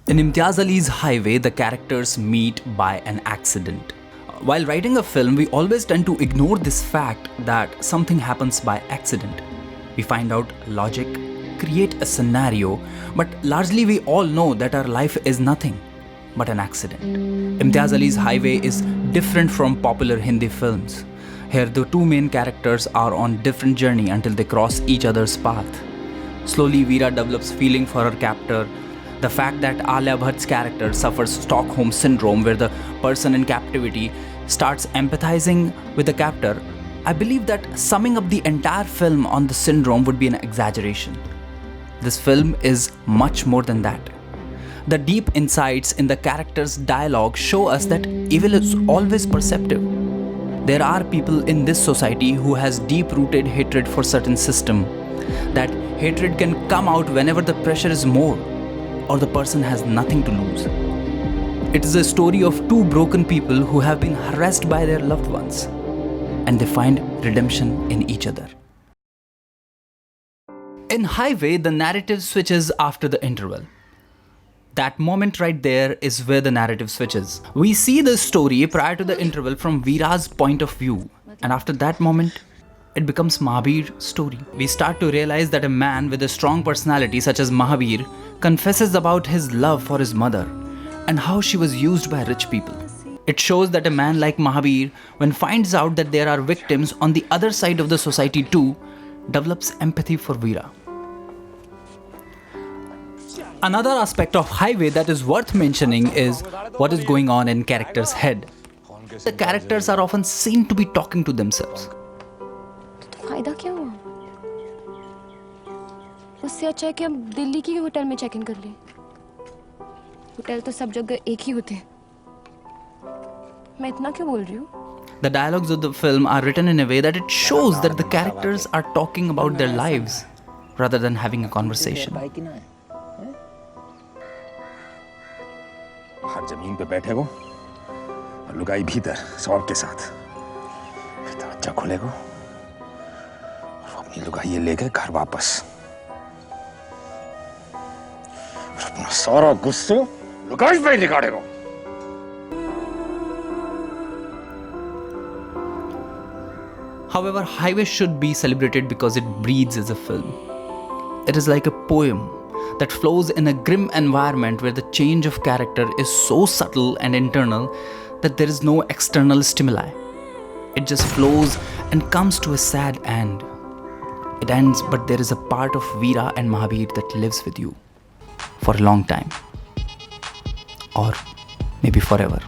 In Imtiaz Ali's Highway, the characters meet by an accident. While writing a film, we always tend to ignore this fact that something happens by accident. We find out logic, create a scenario, but largely we all know that our life is nothing but an accident. Imtiaz Ali's Highway is different from popular Hindi films. Here, the two main characters are on different journey until they cross each other's path. Slowly, Veera develops feeling for her captor. The fact that Alia Bhatt's character suffers Stockholm syndrome, where the person in captivity starts empathizing with the captor, I believe that summing up the entire film on the syndrome would be an exaggeration. This film is much more than that. The deep insights in the characters' dialogue show us that evil is always perceptive. There are people in this society who has deep-rooted hatred for certain system. That hatred can come out whenever the pressure is more, or the person has nothing to lose. It is a story of two broken people who have been harassed by their loved ones, and they find redemption in each other. In Highway, the narrative switches after the interval. That moment right there is where the narrative switches. We see the story prior to the interval from Veera's point of view, and after that moment, it becomes Mahabir's story. We start to realize that a man with a strong personality such as Mahabir confesses about his love for his mother and how she was used by rich people. It shows that a man like Mahabir, when finds out that there are victims on the other side of the society too, develops empathy for Veera. Another aspect of Highway that is worth mentioning is what is going on in characters' head. The characters are often seen to be talking to themselves. फायदा क्या हुआ? उससे अच्छा है कि हम दिल्ली की hotel में चेक इन कर लें। होटल तो सब जगह एक ही होते हैं। मैं इतना क्यों बोल रही हूँ? The dialogues of the film are written in a way that it shows that the characters are talking about their lives rather than having a conversation. हर जमीन पे बैठे वो और लुगाई भीतर सौंप के साथ फिर दरवाजा खोलेगा और वो अपनी लुगाई ये लेकर घर वापस और अपना सारा गुस्सा लुगाई पे निकालेगा. However, Highway should be celebrated because it breathes as a film. It is like a poem that flows in a grim environment where the change of character is so subtle and internal that there is no external stimuli. It just flows and comes to a sad end. It ends, but there is a part of Veera and Mahabir that lives with you for a long time. Or maybe forever.